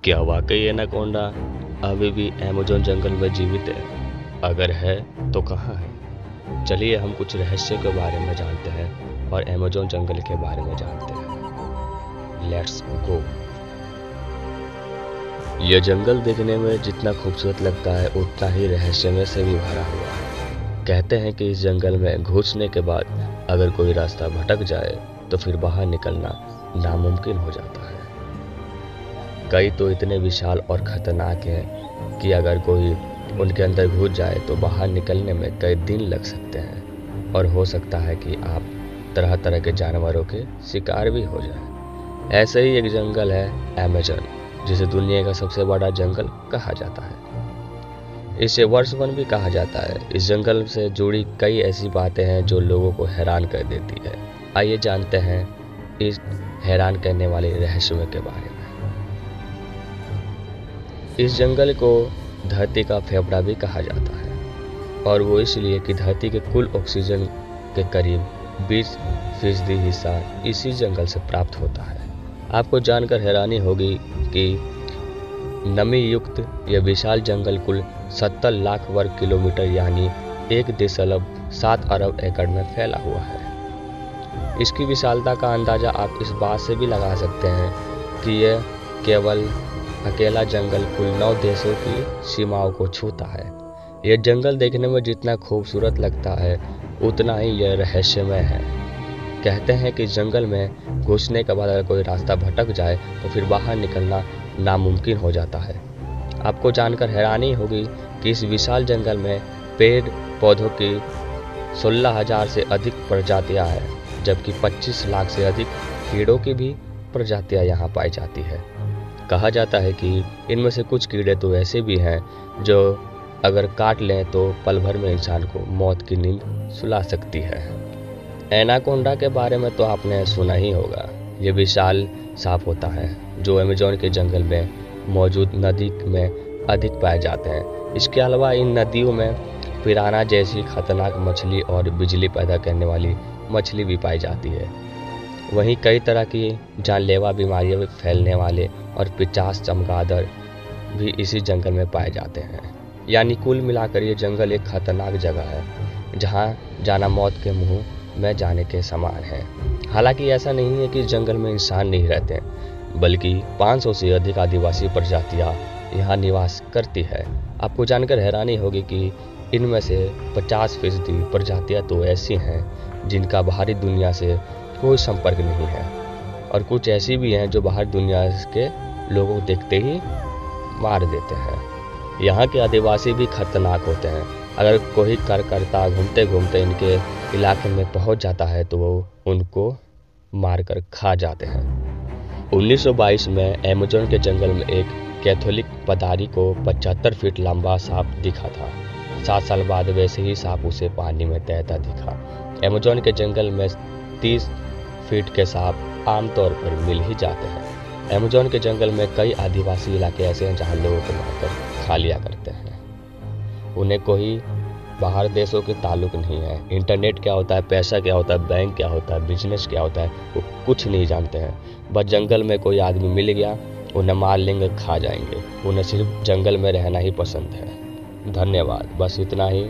क्या वाकई एनाकोंडा अभी भी अमेज़न जंगल में जीवित है? अगर है तो कहाँ है? चलिए हम कुछ रहस्य के बारे में जानते हैं और अमेज़न जंगल के बारे में जानते हैं। Let's go. यह जंगल देखने में जितना खूबसूरत लगता है उतना ही रहस्यमय से भी भरा हुआ है। कहते हैं कि इस जंगल में घुसने के बाद अगर कोई रास्ता भटक जाए तो फिर बाहर निकलना नामुमकिन हो जाता है। कई तो इतने विशाल और खतरनाक हैं कि अगर कोई उनके अंदर घुस जाए तो बाहर निकलने में कई दिन लग सकते हैं और हो सकता है कि आप तरह तरह के जानवरों के शिकार भी हो जाए। ऐसे ही एक जंगल है अमेज़न, जिसे दुनिया का सबसे बड़ा जंगल कहा जाता है। इसे वर्ष वन भी कहा जाता है। इस जंगल से जुड़ी कई ऐसी बातें हैं जो लोगों को हैरान कर देती है। आइए जानते हैं इस हैरान करने वाले रहस्यों के बारे में। इस जंगल को धरती का फेफड़ा भी कहा जाता है और वो इसलिए कि धरती के कुल ऑक्सीजन के करीब 20% हिस्सा इसी जंगल से प्राप्त होता है। आपको जानकर हैरानी होगी कि नमी युक्त यह विशाल जंगल कुल 70 लाख वर्ग किलोमीटर यानी 1.7 अरब एकड़ में फैला हुआ है। इसकी विशालता का अंदाजा आप इस बात से भी लगा सकते हैं कि यह केवल अकेला जंगल कुल 9 देशों की सीमाओं को छूता है। यह जंगल देखने में जितना खूबसूरत लगता है उतना ही यह रहस्यमय है। कहते हैं कि जंगल में घुसने के बाद अगर कोई रास्ता भटक जाए तो फिर बाहर निकलना नामुमकिन हो जाता है। आपको जानकर हैरानी होगी कि इस विशाल जंगल में पेड़ पौधों की 16,000 से अधिक प्रजातियां हैं, जबकि 25 लाख से अधिक कीड़ों की भी प्रजातियां यहाँ पाई जाती है। कहा जाता है कि इनमें से कुछ कीड़े तो ऐसे भी हैं जो अगर काट लें तो पल भर में इंसान को मौत की नींद सुला सकती है। एनाकोंडा के बारे में तो आपने सुना ही होगा। ये विशाल सांप होता है जो अमेज़न के जंगल में मौजूद नदी में अधिक पाए जाते हैं। इसके अलावा इन नदियों में पिराना जैसी खतरनाक मछली और बिजली पैदा करने वाली मछली भी पाई जाती है। वहीं कई तरह की जानलेवा बीमारियां फैलने वाले और 50 चमगादड़ भी इसी जंगल में पाए जाते हैं। यानी कुल मिलाकर ये जंगल एक खतरनाक जगह है जहां जाना मौत के मुंह में जाने के समान है। हालांकि ऐसा नहीं है कि इस जंगल में इंसान नहीं रहते, बल्कि 500 से अधिक आदिवासी प्रजातियां यहाँ निवास करती है। आपको जानकर हैरानी होगी कि इनमें से 50% प्रजातियां तो ऐसी हैं जिनका बाहरी दुनिया से कोई संपर्क नहीं है और कुछ ऐसी भी हैं जो बाहर दुनिया के लोगों को देखते ही मार देते हैं। यहाँ के आदिवासी भी खतरनाक होते हैं। अगर कोई कार्यकर्ता घूमते घूमते इनके इलाके में पहुँच जाता है तो वो उनको मारकर खा जाते हैं। 1922 में अमेज़न के जंगल में एक कैथोलिक पदारी को 75 फीट लंबा सांप दिखा था। 7 साल बाद वैसे ही सांप उसे पानी में तैरता दिखा। अमेज़न के जंगल में 30 फीट के सांप आमतौर पर मिल ही जाते हैं। अमेज़न के जंगल में कई आदिवासी इलाके ऐसे हैं जहां लोगों को मारकर खा लिया करते हैं। उन्हें कोई बाहर देशों के ताल्लुक नहीं है। इंटरनेट क्या होता है, पैसा क्या होता है, बैंक क्या होता है, बिजनेस क्या होता है, वो कुछ नहीं जानते हैं। बस जंगल में कोई आदमी मिल गया, उन्हें मार लेंगे, खा जाएंगे। उन्हें सिर्फ जंगल में रहना ही पसंद है। धन्यवाद। बस इतना ही।